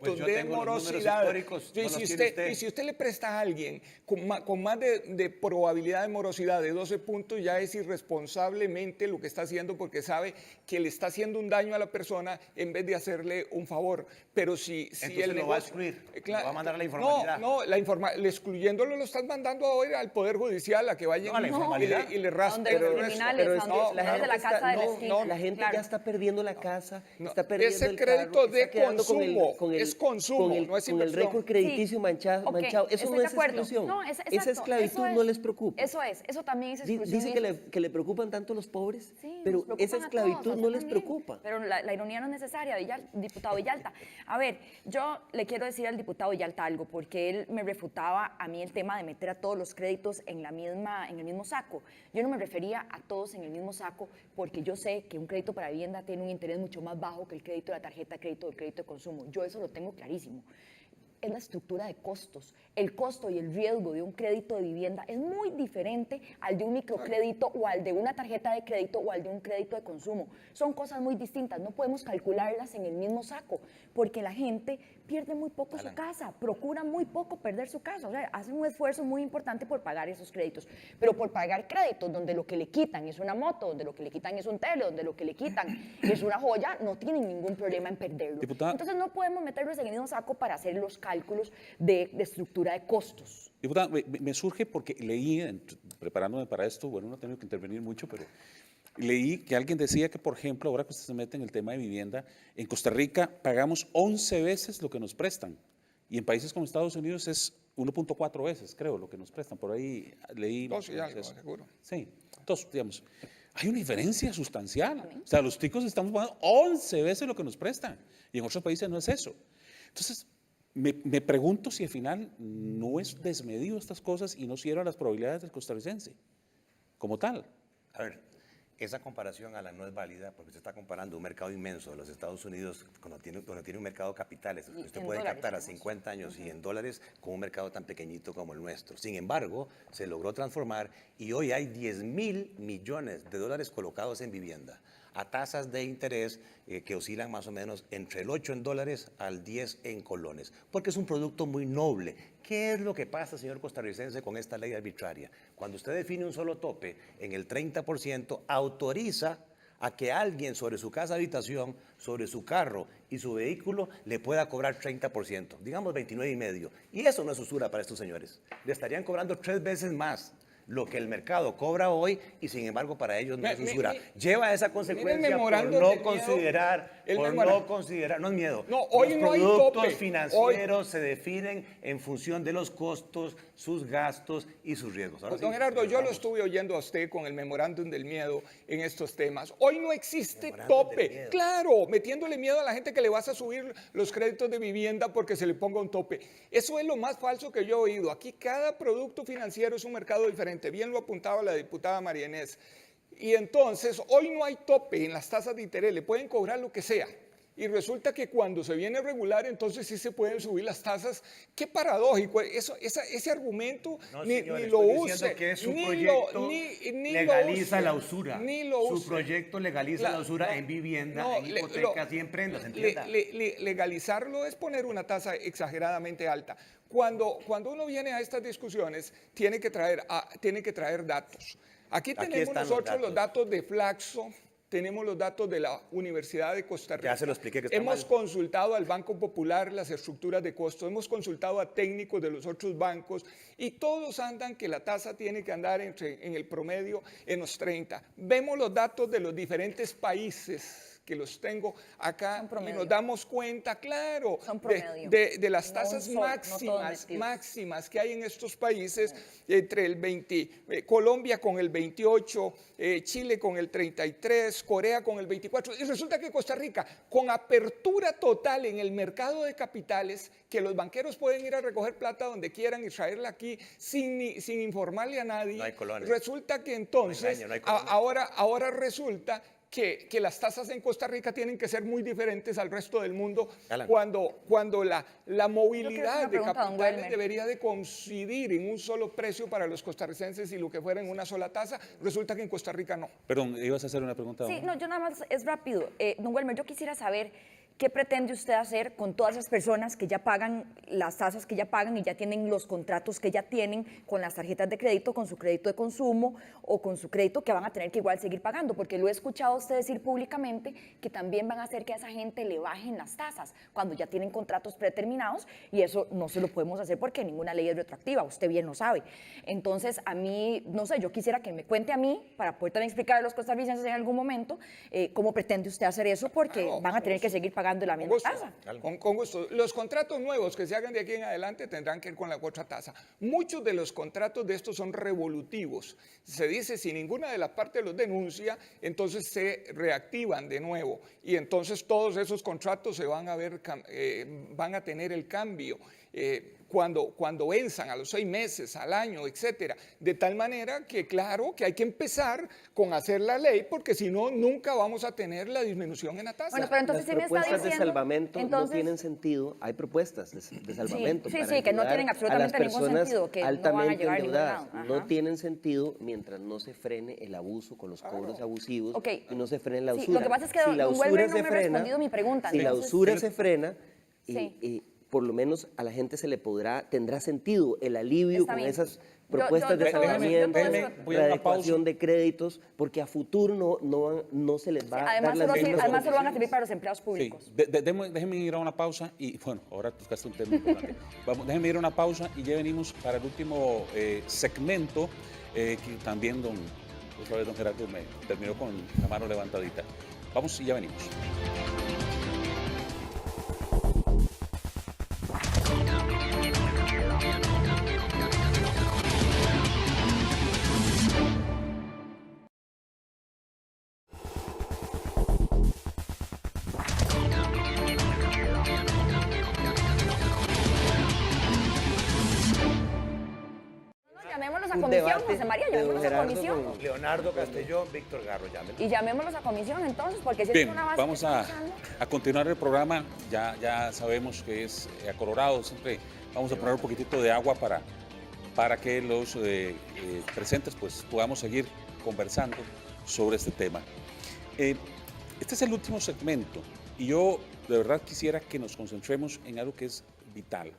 Pues yo de tengo los números morosidad. históricos, no Y los si tiene usted, usted. y si usted le presta a alguien con más de probabilidad de morosidad de 12 puntos, ya es irresponsablemente lo que está haciendo porque sabe que le está haciendo un daño a la persona en vez de hacerle un favor. Pero si Entonces el lo va a negocio... excluir, lo va a mandar a la informalidad. No, excluyéndolo lo están mandando ahora al Poder Judicial a que vaya No, a la informalidad. y le raspe. Donde los Pero criminales, Pero es donde que los de la casa de la esquina. la gente claro. ya está perdiendo la casa, No, está perdiendo ese el crédito carro, de está quedando consumo, es consumo, no es con el inversión. récord crediticio Sí, manchado. ok, Eso estoy no de es acuerdo. exclusión. No, exacto, Esa esclavitud eso es. no les preocupa. Eso también es exclusión. Dice que le preocupan tanto los pobres, Sí, pero nos preocupan esa a todos, esclavitud a no usted les también. preocupa. Pero la ironía no es necesaria, diputado Villalta. A ver, yo le quiero decir al diputado Villalta algo, porque él me refutaba a mí el tema de meter a todos los créditos en el mismo saco. Yo no me refería a todos en el mismo saco, porque yo sé que un crédito para vivienda tiene un interés mucho más bajo que el crédito de la tarjeta de crédito o el crédito de consumo. Yo eso lo tengo clarísimo. Es la estructura de costos. El costo y el riesgo de un crédito de vivienda es muy diferente al de un microcrédito o al de una tarjeta de crédito o al de un crédito de consumo. Son cosas muy distintas, no podemos calcularlas en el mismo saco, porque la gente pierde muy poco su casa, procura muy poco perder su casa, o sea, hace un esfuerzo muy importante por pagar esos créditos, pero por pagar créditos donde lo que le quitan es una moto, donde lo que le quitan es un tele, donde lo que le quitan es una joya, no tienen ningún problema en perderlo. Diputada. Entonces no podemos meterlos en el mismo saco para hacer los cálculos de estructura de costos. Diputada, me surge porque leí, preparándome para esto, bueno, no he tenido que intervenir mucho, pero leí que alguien decía que, por ejemplo, ahora que usted se mete en el tema de vivienda, en Costa Rica pagamos 11 veces lo que nos prestan y en países como Estados Unidos es 1.4 veces, creo, lo que nos prestan. Por ahí leí. 2 y algo, eso. seguro. Sí, entonces, digamos, hay una diferencia sustancial. O sea, los ticos estamos pagando 11 veces lo que nos prestan y en otros países no es eso. Entonces, me pregunto si al final no es desmedido estas cosas y no cierra las probabilidades del costarricense como tal. A ver, esa comparación a la no es válida porque se está comparando un mercado inmenso de los Estados Unidos donde tiene un mercado de capitales que usted en puede dólares, captar a además. 50 años y en dólares con un mercado tan pequeñito como el nuestro. Sin embargo, se logró transformar y hoy hay 10.000 millones de dólares colocados en vivienda a tasas de interés que oscilan más o menos entre el 8 en dólares al 10 en colones, porque es un producto muy noble. ¿Qué es lo que pasa, señor costarricense, con esta ley arbitraria? Cuando usted define un solo tope en el 30%, autoriza a que alguien sobre su casa habitación, sobre su carro y su vehículo le pueda cobrar 30%, digamos 29,5%. Y eso no es usura para estos señores. Le estarían cobrando 3 veces más lo que el mercado cobra hoy y sin embargo para ellos no es usura. Lleva esa consecuencia por memorando no de miedo, considerar, no es miedo. No, hoy los no hay productos tope. financieros se definen en función de los costos, sus gastos y sus riesgos. Ahora Don sí, Gerardo, yo lo vamos. estuve oyendo a usted con el memorándum del miedo en estos temas. Hoy no existe Memorándum del tope. miedo. Claro, metiéndole miedo a la gente que le vas a subir los créditos de vivienda porque se le ponga un tope. Eso es lo más falso que yo he oído. Aquí cada producto financiero es un mercado diferente. Bien lo apuntaba la diputada María Inés. Y entonces, hoy no hay tope en las tasas de interés. Le pueden cobrar lo que sea. Y resulta que cuando se viene a regular, entonces sí se pueden subir las tasas. Qué paradójico. Ese argumento No, ni señor, lo estoy use. diciendo que su ni proyecto lo- ni lo legaliza use, la usura. Ni lo Su use. proyecto legaliza Claro, la usura no, en vivienda, no, en hipotecas y en prendas, entienda. Legalizarlo es poner una tasa exageradamente alta. Cuando uno viene a estas discusiones, tiene que traer datos. Aquí tenemos están los nosotros los datos. datos de Flaxo, tenemos los datos de la Universidad de Costa Rica. Ya se lo expliqué que está Hemos mal. consultado al Banco Popular las estructuras de costo, hemos consultado a técnicos de los otros bancos y todos andan que la tasa tiene que andar en el promedio en los 30. Vemos los datos de los diferentes países que los tengo acá Son y promedio. nos damos cuenta, claro, Son promedio. de las No tasas un sol, no todos metidos. máximas que hay en estos países, entre el 20, Colombia con el 28, Chile con el 33, Corea con el 24, y resulta que Costa Rica, con apertura total en el mercado de capitales, que los banqueros pueden ir a recoger plata donde quieran y traerla aquí sin informarle a nadie, No hay colones. resulta que entonces, No hay engaño, no hay colones. ahora resulta que las tasas en Costa Rica tienen que ser muy diferentes al resto del mundo Alan. cuando la movilidad de pregunta, don capitales Welmer. debería de coincidir en un solo precio para los costarricenses y lo que fuera en una sola tasa, resulta que en Costa Rica no. Perdón, ibas a hacer una pregunta. Sí, don- no, yo nada más, es rápido. Don Welmer, yo quisiera saber qué pretende usted hacer con todas esas personas que ya pagan las tasas que ya pagan y ya tienen los contratos que ya tienen con las tarjetas de crédito, con su crédito de consumo o con su crédito que van a tener que igual seguir pagando, porque lo he escuchado a usted decir públicamente que también van a hacer que a esa gente le bajen las tasas cuando ya tienen contratos predeterminados y eso no se lo podemos hacer porque ninguna ley es retroactiva, usted bien lo sabe. Entonces, a mí, no sé, yo quisiera que me cuente a mí para poder también explicar a los costarricenses en algún momento cómo pretende usted hacer eso porque Claro, van a tener que seguir pagando la Con misma gusto, tasa. con gusto. Los contratos nuevos que se hagan de aquí en adelante tendrán que ir con la otra tasa. Muchos de los contratos de estos son revolutivos. Se dice, si ninguna de las partes los denuncia, entonces se reactivan de nuevo. Y entonces todos esos contratos se van a ver, van a tener el cambio. Cuando venzan a los 6 meses, al año, etcétera. De tal manera que, claro, que hay que empezar con hacer la ley, porque si no, nunca vamos a tener la disminución en la tasa. Bueno, pero entonces Las sí me está propuestas de diciendo, salvamento no entonces- tienen sentido. Hay propuestas de salvamento sí, para sí, que no ayudar tienen absolutamente a las ningún personas sentido, que no van a altamente llegar a ningún endeudadas. lado. No Ajá. tienen sentido mientras no se frene el abuso con los cobros abusivos Ok. y no se frene la Sí, usura. lo que pasa es que si don la Welmer usura no se me ha frena, respondido mi pregunta, si la entonces- usura se frena, Sí. por lo menos a la gente se le tendrá sentido el alivio Está con bien. esas Yo- propuestas yo de todo eso- salvamiento, yo todo eso- voy a una readecuación pausa. de créditos, porque a futuro no se les va a dar Además, las mismas además solo van a condiciones. servir para los empleados Sí, públicos. déjenme ir a una pausa y, bueno, ahora tocaste un tema importante. Déjenme ir a una pausa y ya venimos para el último segmento, que también otra vez don Gerardo me terminó con la mano levantadita. Vamos y ya venimos. No, llamémoslos a Un comisión, debate José María, de don llamémoslos a Gerardo comisión. con- Leonardo Castellón, Víctor Garro, llámenlo. Y llamémoslos a comisión entonces, porque si Bien, es una base vamos que a, estamos usando- a continuar el programa. Ya sabemos que es acolorado. Siempre vamos a poner un poquitito de agua para que los presentes pues, podamos seguir conversando sobre este tema. Este es el último segmento y yo de verdad quisiera que nos concentremos en algo que es vital.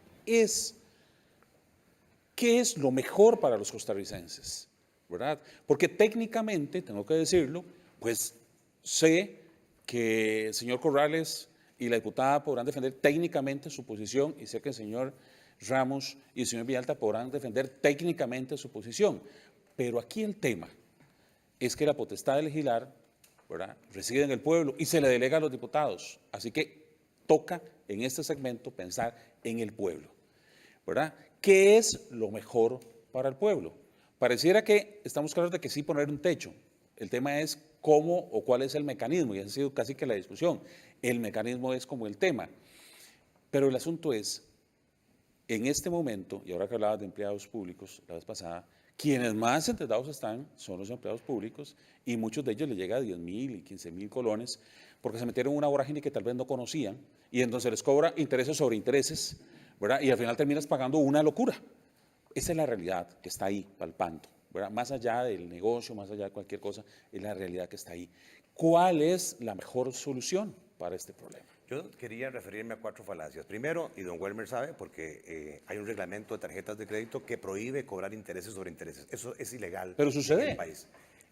¿Qué es lo mejor para los costarricenses? ¿Verdad? Porque técnicamente, tengo que decirlo, pues sé que el señor Corrales y la diputada podrán defender técnicamente su posición y sé que el señor Ramos y el señor Villalta podrán defender técnicamente su posición. Pero aquí el tema es que la potestad de legislar, ¿verdad?, reside en el pueblo y se le delega a los diputados. Así que toca en este segmento pensar en el pueblo, ¿verdad? ¿Qué es lo mejor para el pueblo? Pareciera que estamos claros de que sí poner un techo. El tema es cómo o cuál es el mecanismo, y esa ha sido casi que la discusión. El mecanismo es como el tema. Pero el asunto es, en este momento, y ahora que hablabas de empleados públicos la vez pasada, quienes más endeudados están son los empleados públicos y muchos de ellos les llega a 10,000 y 15,000 colones porque se metieron en una vorágine que tal vez no conocían y entonces les cobra intereses sobre intereses, ¿verdad? Y al final terminas pagando una locura. Esa es la realidad que está ahí palpando, ¿verdad? Más allá del negocio, más allá de cualquier cosa, es la realidad que está ahí. ¿Cuál es la mejor solución para este problema? Yo quería referirme a 4 falacias. Primero, y don Welmer sabe, porque hay un reglamento de tarjetas de crédito que prohíbe cobrar intereses sobre intereses. Eso es ilegal. Pero sucede. En el país.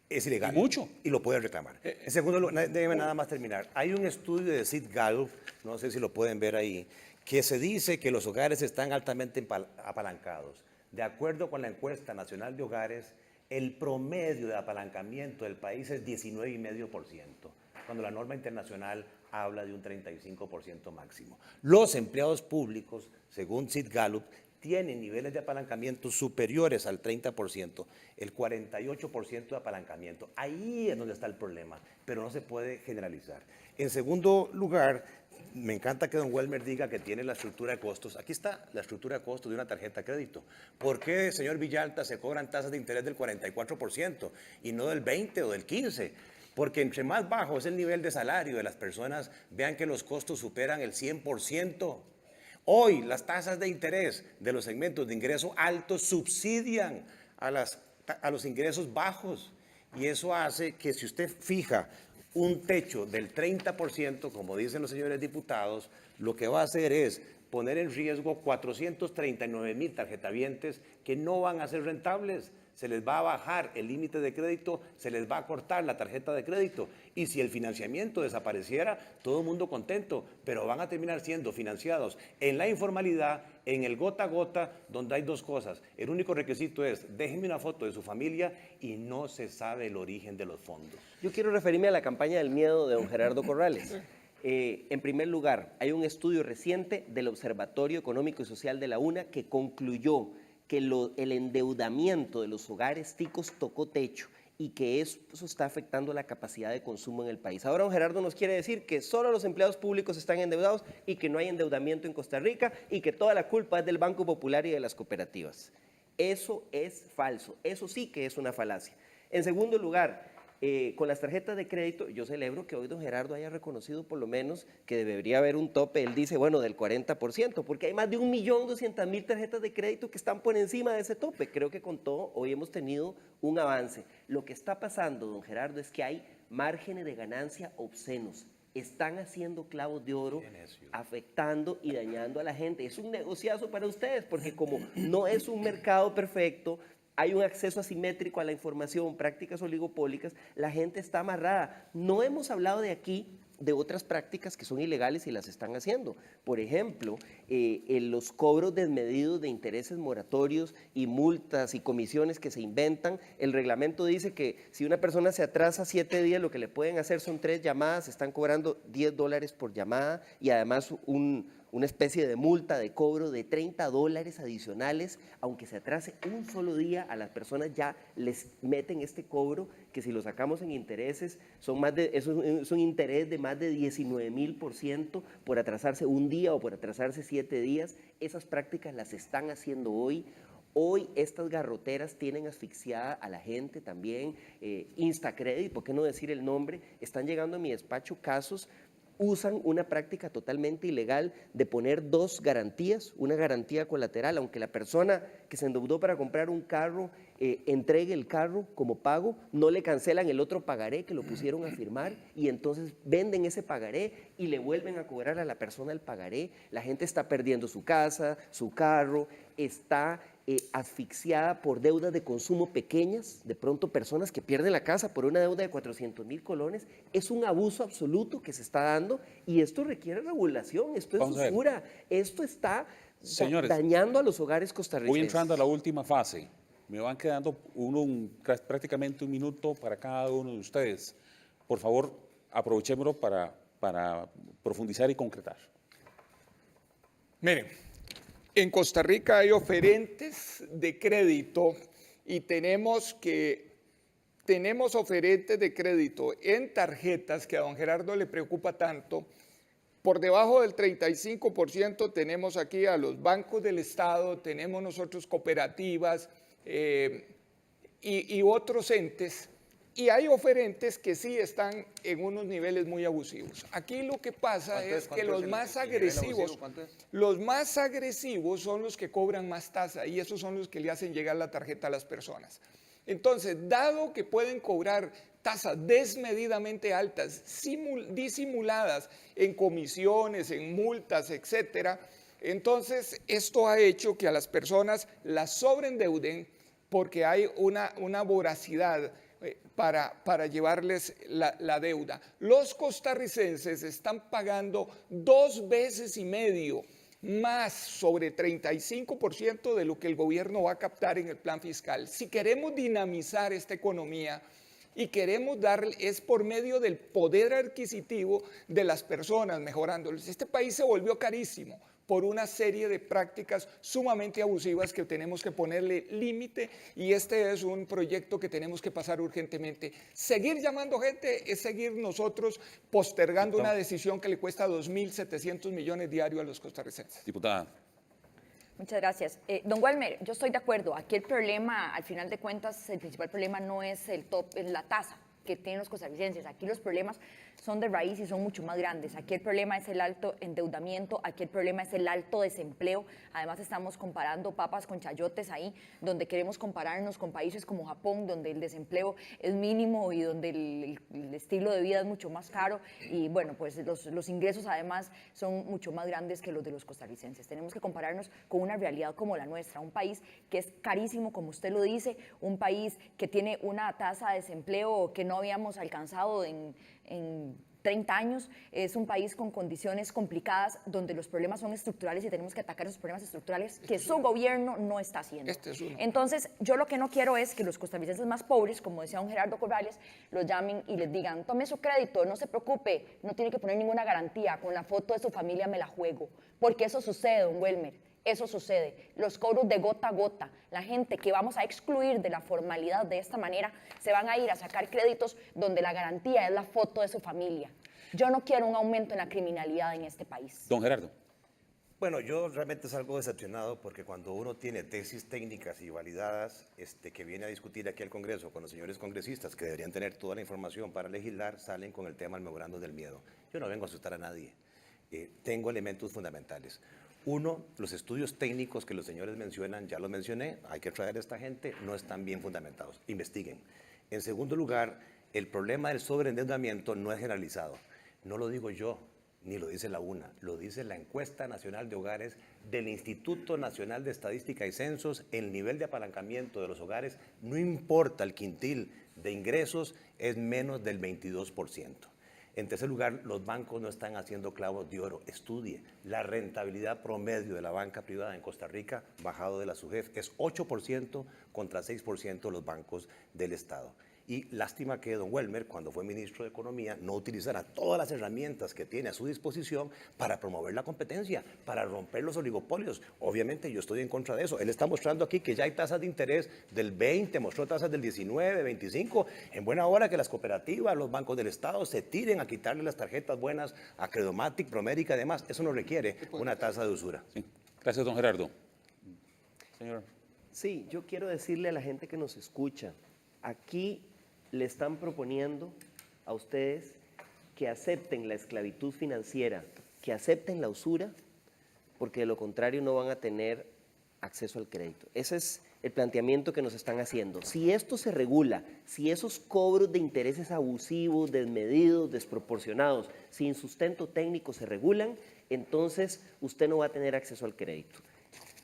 Es ilegal. Y mucho. Y lo puede reclamar. En segundo lugar, debe nada más terminar. Hay un estudio de Sid Gallup, no sé si lo pueden ver ahí, que se dice que los hogares están altamente apalancados. De acuerdo con la encuesta nacional de hogares, el promedio de apalancamiento del país es 19,5%, cuando la norma internacional habla de un 35% máximo. Los empleados públicos, según Sid Gallup, tienen niveles de apalancamiento superiores al 30%, el 48% de apalancamiento. Ahí es donde está el problema, pero no se puede generalizar. En segundo lugar, me encanta que don Welmer diga que tiene la estructura de costos. Aquí está la estructura de costos de una tarjeta de crédito. ¿Por qué, señor Villalta, se cobran tasas de interés del 44% y no del 20% o del 15%? Porque entre más bajo es el nivel de salario de las personas, vean que los costos superan el 100%. Hoy las tasas de interés de los segmentos de ingreso altos subsidian a los ingresos bajos. Y eso hace que si usted fija un techo del 30%, como dicen los señores diputados, lo que va a hacer es poner en riesgo 439,000 tarjetavientes que no van a ser rentables. Se les va a bajar el límite de crédito, se les va a cortar la tarjeta de crédito. Y si el financiamiento desapareciera, todo el mundo contento, pero van a terminar siendo financiados en la informalidad, en el gota a gota, donde hay dos cosas. El único requisito es, déjenme una foto de su familia y no se sabe el origen de los fondos. Yo quiero referirme a la campaña del miedo de don Gerardo Corrales. En primer lugar, hay un estudio reciente del Observatorio Económico y Social de la UNA que concluyó que el endeudamiento de los hogares ticos tocó techo y que eso está afectando la capacidad de consumo en el país. Ahora don Gerardo nos quiere decir que solo los empleados públicos están endeudados y que no hay endeudamiento en Costa Rica y que toda la culpa es del Banco Popular y de las cooperativas. Eso es falso, eso sí que es una falacia. En segundo lugar, con las tarjetas de crédito, yo celebro que hoy don Gerardo haya reconocido por lo menos que debería haber un tope, él dice, bueno, del 40%, porque hay más de 1.200.000 tarjetas de crédito que están por encima de ese tope. Creo que con todo hoy hemos tenido un avance. Lo que está pasando, don Gerardo, es que hay márgenes de ganancia obscenos. Están haciendo clavos de oro, afectando y dañando a la gente. Es un negociazo para ustedes, porque como no es un mercado perfecto, hay un acceso asimétrico a la información, prácticas oligopólicas, la gente está amarrada. No hemos hablado de aquí de otras prácticas que son ilegales y las están haciendo. Por ejemplo, los cobros desmedidos de intereses moratorios y multas y comisiones que se inventan. El reglamento dice que si una persona se atrasa 7 días, lo que le pueden hacer son 3 llamadas, están cobrando $10 por llamada y además una especie de multa de cobro de $30 adicionales, aunque se atrase un solo día, a las personas ya les meten este cobro, que si lo sacamos en intereses, es un interés de más de 19,000% por atrasarse un día o por atrasarse 7 días. Esas prácticas las están haciendo hoy. Hoy estas garroteras tienen asfixiada a la gente también. Instacredit, ¿por qué no decir el nombre? Están llegando a mi despacho casos. Usan una práctica totalmente ilegal de poner 2 garantías, una garantía colateral, aunque la persona que se endeudó para comprar un carro entregue el carro como pago, no le cancelan el otro pagaré que lo pusieron a firmar y entonces venden ese pagaré y le vuelven a cobrar a la persona el pagaré. La gente está perdiendo su casa, su carro, está asfixiada por deudas de consumo pequeñas, de pronto personas que pierden la casa por una deuda de 400,000 colones. Es un abuso absoluto que se está dando y esto requiere regulación, esto es usura, esto está dañando a los hogares costarricenses. Voy entrando a la última fase. Me van quedando prácticamente un minuto para cada uno de ustedes. Por favor, aprovechémoslo para profundizar y concretar. Miren, en Costa Rica hay oferentes de crédito y tenemos oferentes de crédito en tarjetas que a don Gerardo le preocupa tanto. Por debajo del 35% tenemos aquí a los bancos del Estado, tenemos nosotros cooperativas y otros entes. Y hay oferentes que sí están en unos niveles muy abusivos. Aquí lo que pasa es que los más agresivos son los que cobran más tasa y esos son los que le hacen llegar la tarjeta a las personas. Entonces, dado que pueden cobrar tasas desmedidamente altas, disimuladas en comisiones, en multas, etcétera, entonces esto ha hecho que a las personas las sobreendeuden porque hay una voracidad para llevarles la deuda. Los costarricenses están pagando 2,5 veces más, sobre 35% de lo que el gobierno va a captar en el plan fiscal. Si queremos dinamizar esta economía y queremos darle, es por medio del poder adquisitivo de las personas, mejorándoles. Este país se volvió carísimo por una serie de prácticas sumamente abusivas que tenemos que ponerle límite y este es un proyecto que tenemos que pasar urgentemente. Seguir llamando gente es seguir nosotros postergando una decisión que le cuesta 2.700 millones diarios a los costarricenses. Diputada. Muchas gracias. Don Welmer, yo estoy de acuerdo. Aquí el problema, al final de cuentas, el principal problema no es el top, es la tasa. que tienen los costarricenses. Aquí los problemas son de raíz y son mucho más grandes. Aquí el problema es el alto endeudamiento, aquí el problema es el alto desempleo. Además estamos comparando papas con chayotes ahí, donde queremos compararnos con países como Japón, donde el desempleo es mínimo y donde el estilo de vida es mucho más caro. Y bueno, pues los ingresos además son mucho más grandes que los de los costarricenses. Tenemos que compararnos con una realidad como la nuestra, un país que es carísimo, como usted lo dice, un país que tiene una tasa de desempleo que no habíamos alcanzado en 30 años, es un país con condiciones complicadas donde los problemas son estructurales y tenemos que atacar esos problemas estructurales que su gobierno no está haciendo. Entonces, yo lo que no quiero es que los costarricenses más pobres, como decía don Gerardo Corrales, los llamen y les digan, tome su crédito, no se preocupe, no tiene que poner ninguna garantía, con la foto de su familia me la juego, porque eso sucede, don Welmer. Eso sucede, los cobros de gota a gota, la gente que vamos a excluir de la formalidad de esta manera, se van a ir a sacar créditos donde la garantía es la foto de su familia. Yo no quiero un aumento en la criminalidad en este país. Don Gerardo. Bueno, yo realmente salgo decepcionado porque cuando uno tiene tesis técnicas y validadas que viene a discutir aquí al Congreso con los señores congresistas que deberían tener toda la información para legislar, salen con el tema del memorando del miedo. Yo no vengo a asustar a nadie. Tengo elementos fundamentales. Uno, los estudios técnicos que los señores mencionan, ya los mencioné, hay que traer a esta gente, no están bien fundamentados, investiguen. En segundo lugar, el problema del sobreendeudamiento no es generalizado, no lo digo yo, ni lo dice la UNA, lo dice la Encuesta Nacional de Hogares del Instituto Nacional de Estadística y Censos. El nivel de apalancamiento de los hogares, no importa el quintil de ingresos, es menos del 22%. En tercer lugar, los bancos no están haciendo clavos de oro. Estudie. La rentabilidad promedio de la banca privada en Costa Rica, bajado de la SUGEF, es 8% contra 6% de los bancos del Estado. Y lástima que don Welmer, cuando fue ministro de Economía, no utilizara todas las herramientas que tiene a su disposición para promover la competencia, para romper los oligopolios. Obviamente yo estoy en contra de eso. Él está mostrando aquí que ya hay tasas de interés del 20, mostró tasas del 19, 25. En buena hora que las cooperativas, los bancos del Estado se tiren a quitarle las tarjetas buenas a Credomatic, Promérica y demás. Eso no requiere una tasa de usura. Sí. Gracias, don Gerardo. Señor. Sí, yo quiero decirle a la gente que nos escucha, aquí le están proponiendo a ustedes que acepten la esclavitud financiera, que acepten la usura, porque de lo contrario no van a tener acceso al crédito. Ese es el planteamiento que nos están haciendo. Si esto se regula, si esos cobros de intereses abusivos, desmedidos, desproporcionados, sin sustento técnico se regulan, entonces usted no va a tener acceso al crédito.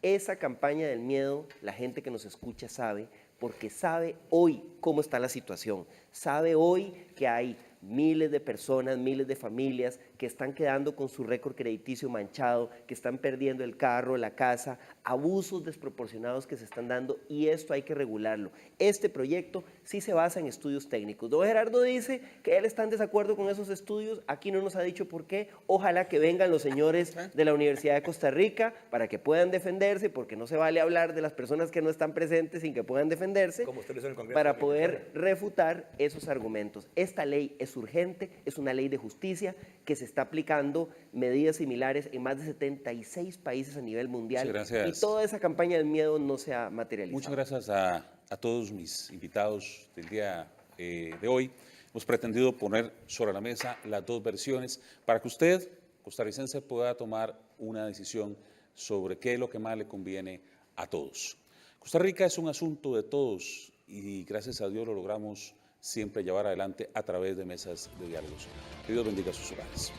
Esa campaña del miedo, la gente que nos escucha sabe, porque sabe hoy cómo está la situación, sabe hoy que hay miles de personas, miles de familias que están quedando con su récord crediticio manchado, que están perdiendo el carro, la casa, abusos desproporcionados que se están dando, y esto hay que regularlo. Este proyecto sí se basa en estudios técnicos. Don Gerardo dice que él está en desacuerdo con esos estudios, aquí no nos ha dicho por qué. Ojalá que vengan los señores de la Universidad de Costa Rica para que puedan defenderse, porque no se vale hablar de las personas que no están presentes sin que puedan defenderse, para poder refutar esos argumentos. Esta ley es urgente, es una ley de justicia que se está aplicando medidas similares en más de 76 países a nivel mundial. Y toda esa campaña del miedo no se ha materializado. Muchas gracias a todos mis invitados del día de hoy. Hemos pretendido poner sobre la mesa las dos versiones para que usted, costarricense, pueda tomar una decisión sobre qué es lo que más le conviene a todos. Costa Rica es un asunto de todos y gracias a Dios lo logramos siempre llevar adelante a través de mesas de diálogos. Que Dios bendiga sus hogares.